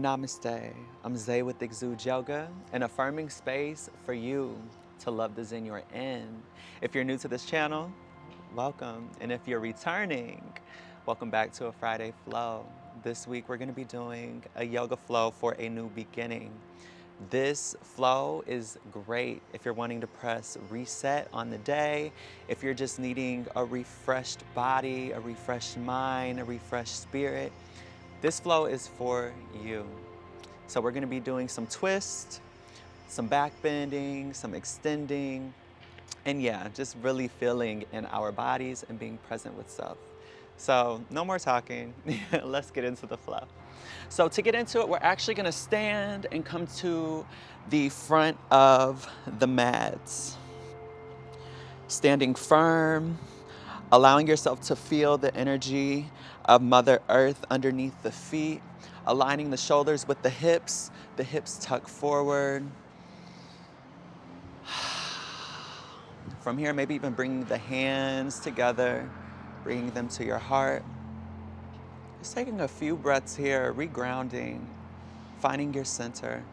Namaste. I'm Zay with Xude Yoga, an affirming space for you to love the Zen you're in. If you're new to this channel, welcome. And if you're returning, welcome back to a Friday Flow. This week we're going to be doing a yoga flow for a new beginning. This flow is great if you're wanting to press reset on the day, if you're just needing a refreshed body, a refreshed mind, a refreshed spirit. This flow is for you. So we're gonna be doing some twists, some back bending, some extending, and yeah, just really feeling in our bodies and being present with self. So no more talking, let's get into the flow. So to get into it, we're actually gonna stand and come to the front of the mats. Standing firm, allowing yourself to feel the energy of Mother Earth underneath the feet, aligning the shoulders with the hips tuck forward. From here, maybe even bringing the hands together, bringing them to your heart. Just taking a few breaths here, regrounding, finding your center.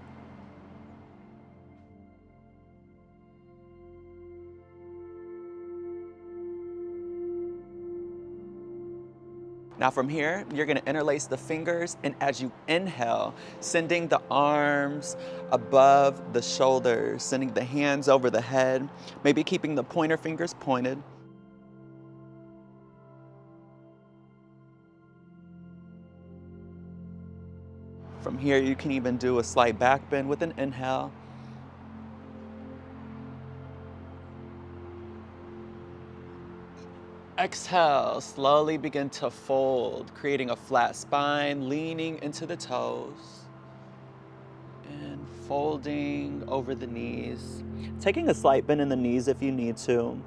Now from here, you're gonna interlace the fingers, and as you inhale, sending the arms above the shoulders, sending the hands over the head, maybe keeping the pointer fingers pointed. From here, you can even do a slight back bend with an inhale. Exhale, slowly begin to fold, creating a flat spine, leaning into the toes, and folding over the knees. Taking a slight bend in the knees if you need to.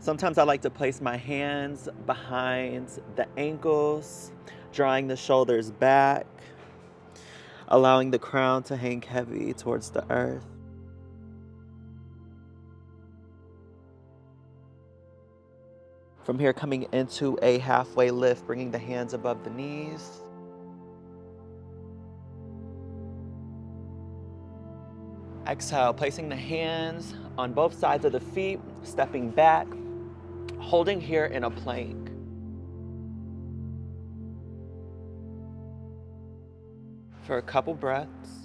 Sometimes I like to place my hands behind the ankles, drawing the shoulders back, allowing the crown to hang heavy towards the earth. From here, coming into a halfway lift, bringing the hands above the knees. Exhale, placing the hands on both sides of the feet, stepping back, holding here in a plank. For a couple breaths.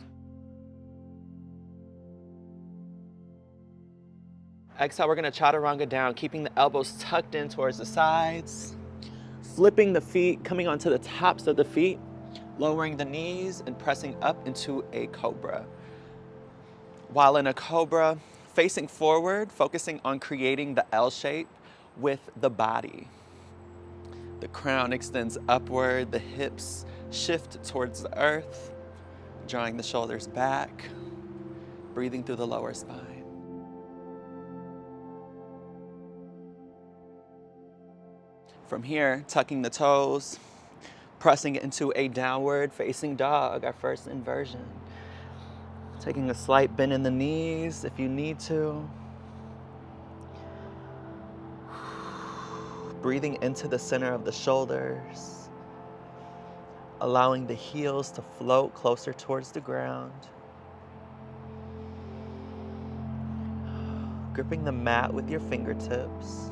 Exhale, we're gonna chaturanga down, keeping the elbows tucked in towards the sides, flipping the feet, coming onto the tops of the feet, lowering the knees and pressing up into a cobra. While in a cobra, facing forward, focusing on creating the L shape with the body. The crown extends upward, the hips shift towards the earth, drawing the shoulders back, breathing through the lower spine. From here, tucking the toes, pressing into a downward facing dog, our first inversion. Taking a slight bend in the knees if you need to. Breathing into the center of the shoulders, allowing the heels to float closer towards the ground. Gripping the mat with your fingertips.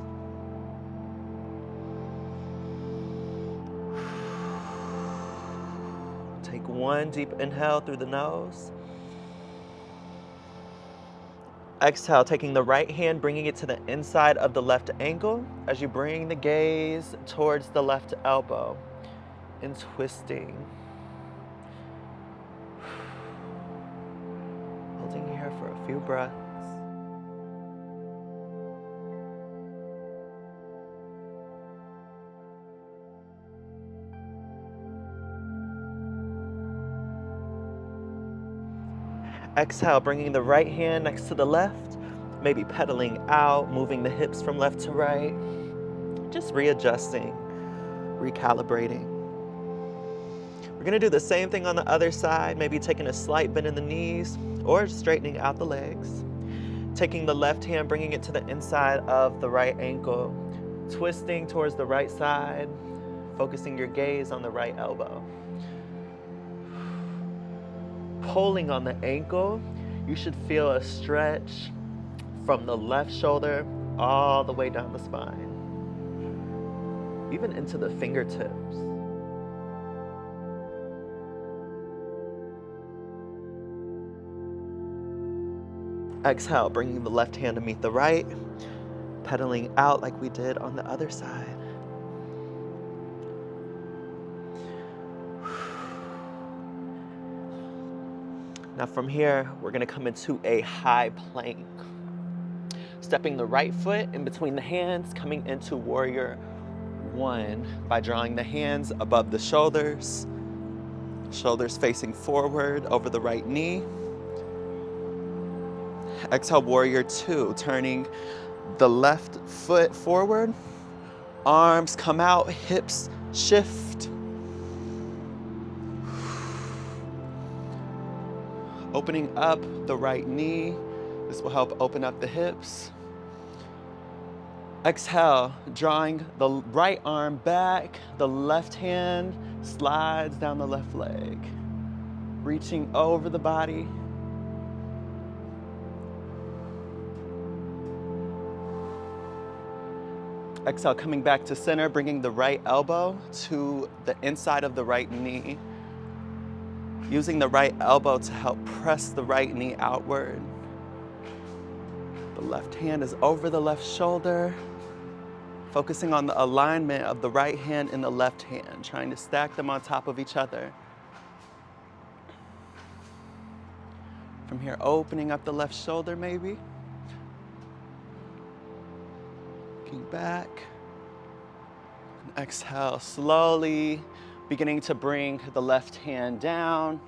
Take one deep inhale through the nose. Exhale, taking the right hand, bringing it to the inside of the left ankle as you bring the gaze towards the left elbow and twisting. Holding here for a few breaths. Exhale, bringing the right hand next to the left, maybe pedaling out, moving the hips from left to right, just readjusting, recalibrating. We're gonna do the same thing on the other side, maybe taking a slight bend in the knees or straightening out the legs. Taking the left hand, bringing it to the inside of the right ankle, twisting towards the right side, focusing your gaze on the right elbow. pulling on the ankle, you should feel a stretch from the left shoulder all the way down the spine, even into the fingertips. Exhale, bringing the left hand to meet the right, pedaling out like we did on the other side. Now from here, we're gonna come into a high plank. Stepping the right foot in between the hands, coming into warrior one by drawing the hands above the shoulders, shoulders facing forward over the right knee. Exhale, warrior two, turning the left foot forward, arms come out, hips shift. Opening up the right knee. This will help open up the hips. Exhale, drawing the right arm back, the left hand slides down the left leg, reaching over the body. Exhale, coming back to center, bringing the right elbow to the inside of the right knee. Using the right elbow to help press the right knee outward. The left hand is over the left shoulder. Focusing on the alignment of the right hand and the left hand, trying to stack them on top of each other. From here, opening up the left shoulder maybe. Looking back. And exhale, slowly beginning to bring the left hand down.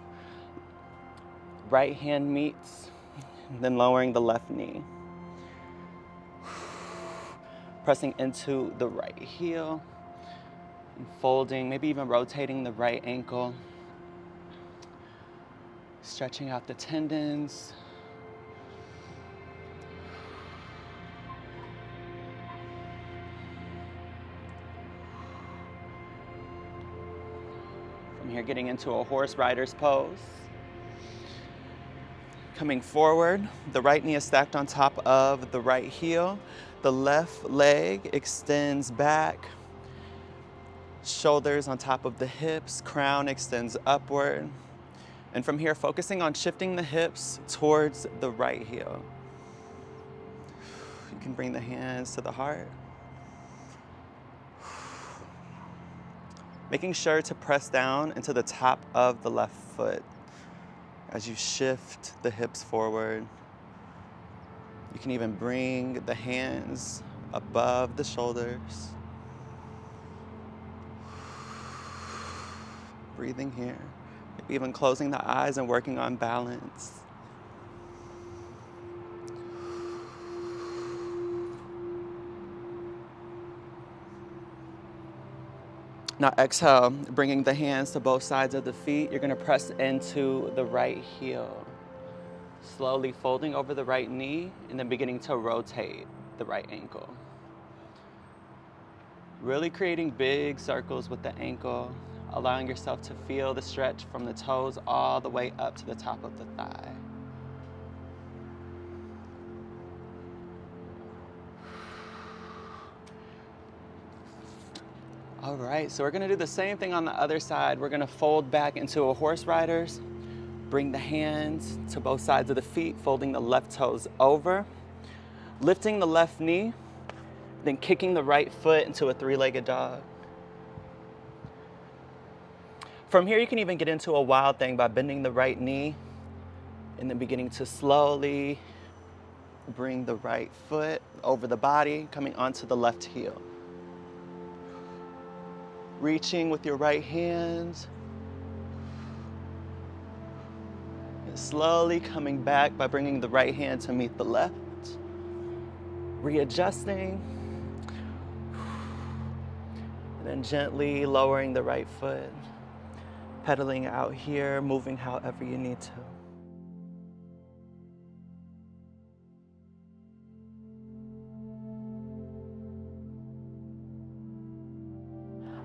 Right hand meets, then lowering the left knee. Pressing into the right heel, and folding, maybe even rotating the right ankle. Stretching out the tendons. From here, getting into a horse rider's pose. Coming forward, the right knee is stacked on top of the right heel. The left leg extends back. Shoulders on top of the hips, crown extends upward. And from here, focusing on shifting the hips towards the right heel. You can bring the hands to the heart. Making sure to press down into the top of the left foot as you shift the hips forward. You can even bring the hands above the shoulders. Breathing here. Maybe even closing the eyes and working on balance. Now exhale, bringing the hands to both sides of the feet. You're gonna press into the right heel. Slowly folding over the right knee and then beginning to rotate the right ankle. Really creating big circles with the ankle, allowing yourself to feel the stretch from the toes all the way up to the top of the thigh. All right, so we're gonna do the same thing on the other side. We're gonna fold back into a horse rider's. Bring the hands to both sides of the feet, folding the left toes over. Lifting the left knee, then kicking the right foot into a three-legged dog. From here, you can even get into a wild thing by bending the right knee and then beginning to slowly bring the right foot over the body, coming onto the left heel. Reaching with your right hand. And slowly coming back by bringing the right hand to meet the left. Readjusting. And then gently lowering the right foot. Pedaling out here, moving however you need to.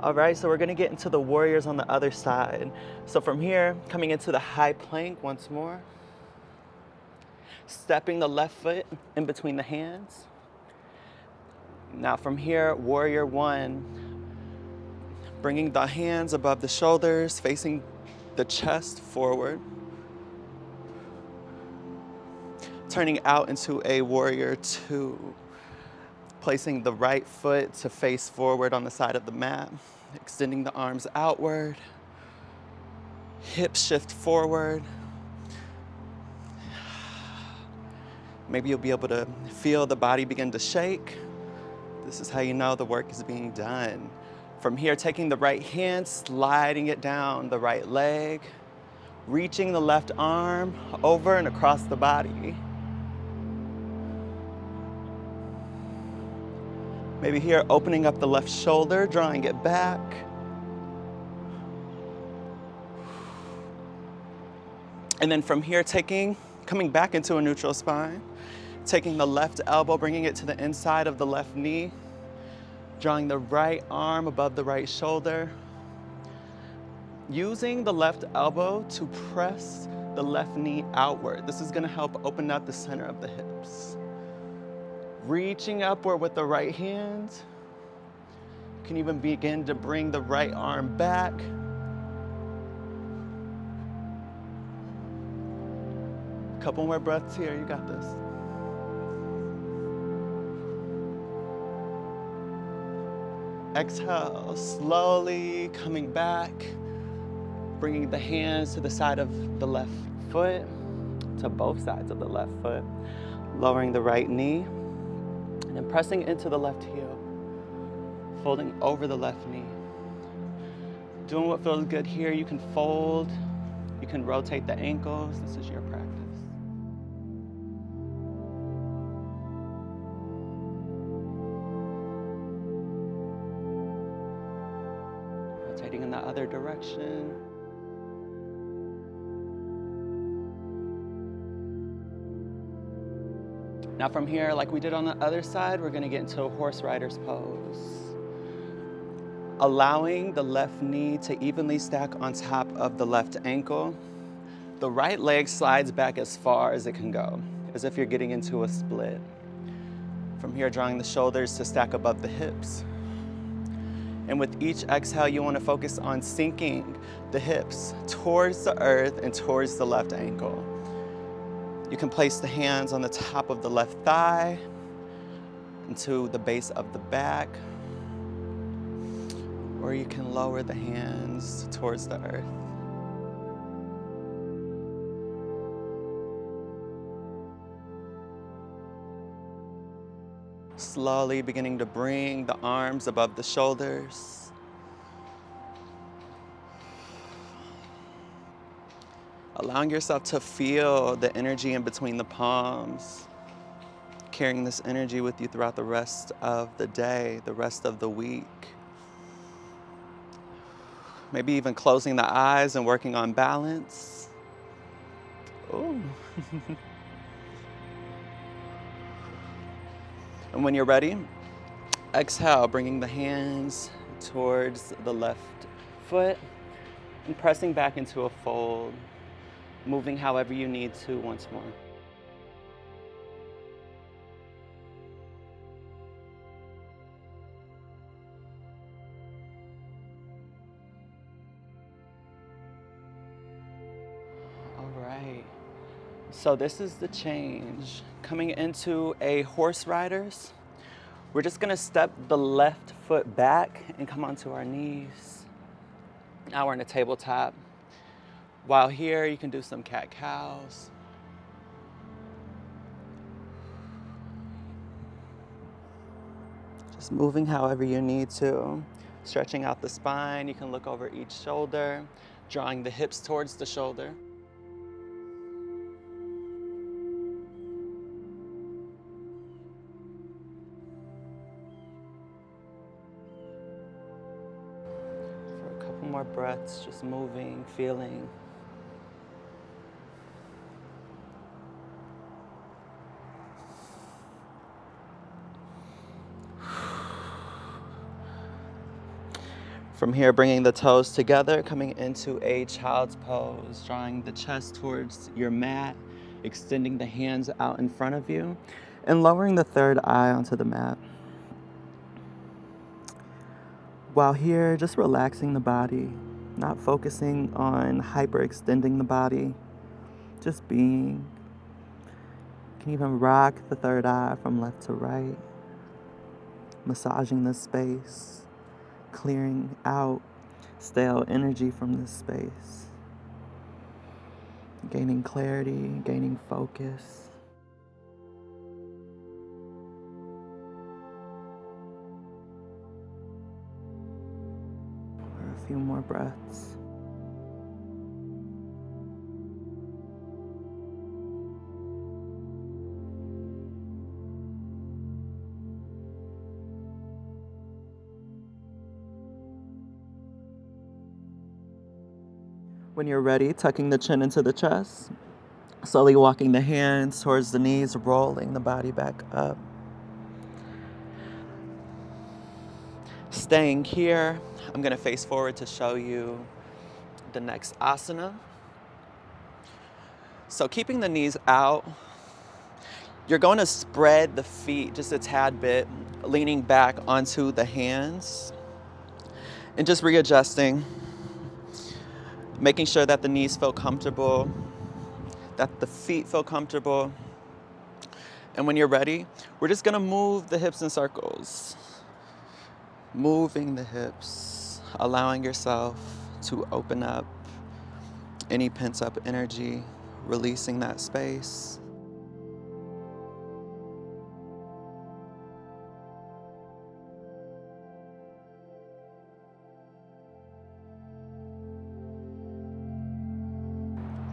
All right, so we're gonna get into the warriors on the other side. So from here, coming into the high plank once more. Stepping the left foot in between the hands. Now from here, warrior one, bringing the hands above the shoulders, facing the chest forward. Turning out into a warrior two. Placing the right foot to face forward on the side of the mat. Extending the arms outward. Hips shift forward. Maybe you'll be able to feel the body begin to shake. This is how you know the work is being done. From here, taking the right hand, sliding it down the right leg, reaching the left arm over and across the body. Maybe here, opening up the left shoulder, drawing it back. And then from here, coming back into a neutral spine, taking the left elbow, bringing it to the inside of the left knee, drawing the right arm above the right shoulder, using the left elbow to press the left knee outward. This is gonna help open up the center of the hips. Reaching upward with the right hand. You can even begin to bring the right arm back. A couple more breaths here, you got this. Exhale, slowly coming back, bringing the hands to the side of the left foot, to both sides of the left foot, lowering the right knee, and then pressing into the left heel, folding over the left knee. Doing what feels good here. You can fold, you can rotate the ankles. This is your practice. Rotating in the other direction. Now from here, like we did on the other side, we're gonna get into a horse rider's pose. Allowing the left knee to evenly stack on top of the left ankle. The right leg slides back as far as it can go, as if you're getting into a split. From here, drawing the shoulders to stack above the hips. And with each exhale, you wanna focus on sinking the hips towards the earth and towards the left ankle. You can place the hands on the top of the left thigh into the base of the back, or you can lower the hands towards the earth. Slowly beginning to bring the arms above the shoulders. Allowing yourself to feel the energy in between the palms, carrying this energy with you throughout the rest of the day, the rest of the week. Maybe even closing the eyes and working on balance. Ooh. And when you're ready, exhale, bringing the hands towards the left foot and pressing back into a fold. Moving however you need to once more. All right, so this is the change. Coming into a horse riders, we're just gonna step the left foot back and come onto our knees. Now we're in a tabletop. While here, you can do some cat-cows. Just moving however you need to. Stretching out the spine, you can look over each shoulder, drawing the hips towards the shoulder. For a couple more breaths, just moving, feeling. From here, bringing the toes together, coming into a child's pose, drawing the chest towards your mat, extending the hands out in front of you, and lowering the third eye onto the mat. While here, just relaxing the body, not focusing on hyperextending the body, just being. You can even rock the third eye from left to right, massaging this space, clearing out stale energy from this space, gaining clarity, gaining focus. For a few more breaths. When you're ready, tucking the chin into the chest, slowly walking the hands towards the knees, rolling the body back up. Staying here, I'm going to face forward to show you the next asana. So keeping the knees out, you're going to spread the feet just a tad bit, leaning back onto the hands and just readjusting. Making sure that the knees feel comfortable, that the feet feel comfortable. And when you're ready, we're just gonna move the hips in circles. Moving the hips, allowing yourself to open up any pent up energy, releasing that space.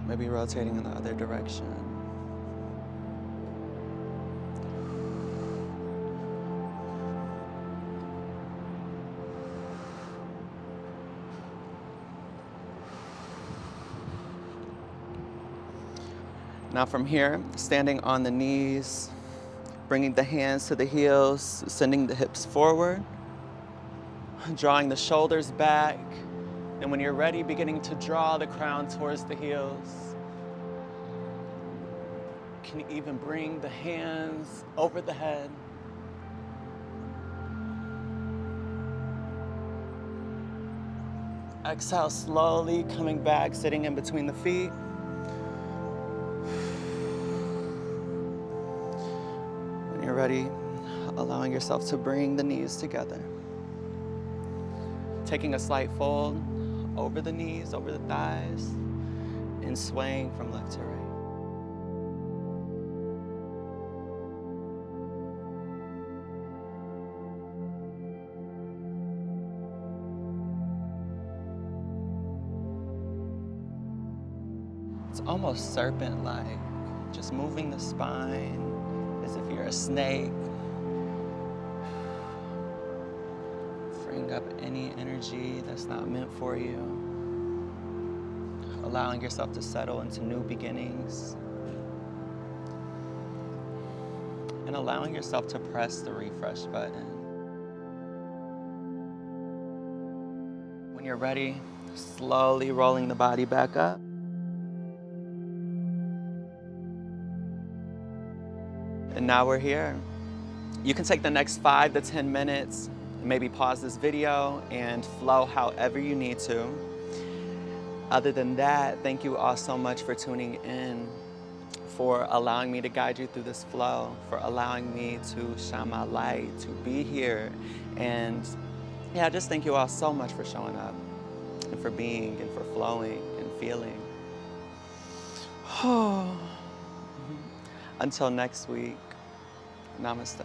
Maybe rotating in the other direction. Now from here, standing on the knees, bringing the hands to the heels, sending the hips forward, drawing the shoulders back. And when you're ready, beginning to draw the crown towards the heels. You can even bring the hands over the head. Exhale slowly, coming back, sitting in between the feet. When you're ready, allowing yourself to bring the knees together. Taking a slight fold over the knees, over the thighs, and swaying from left to right. It's almost serpent-like, just moving the spine as if you're a snake. Freeing up any energy that's not meant for you. Allowing yourself to settle into new beginnings. And allowing yourself to press the refresh button. When you're ready, slowly rolling the body back up. And now we're here. You can take the next 5 to 10 minutes, maybe pause this video and flow however you need to. Other than that, thank you all so much for tuning in, for allowing me to guide you through this flow, for allowing me to shine my light, to be here. And yeah, just thank you all so much for showing up and for being and for flowing and feeling. Until next week, namaste.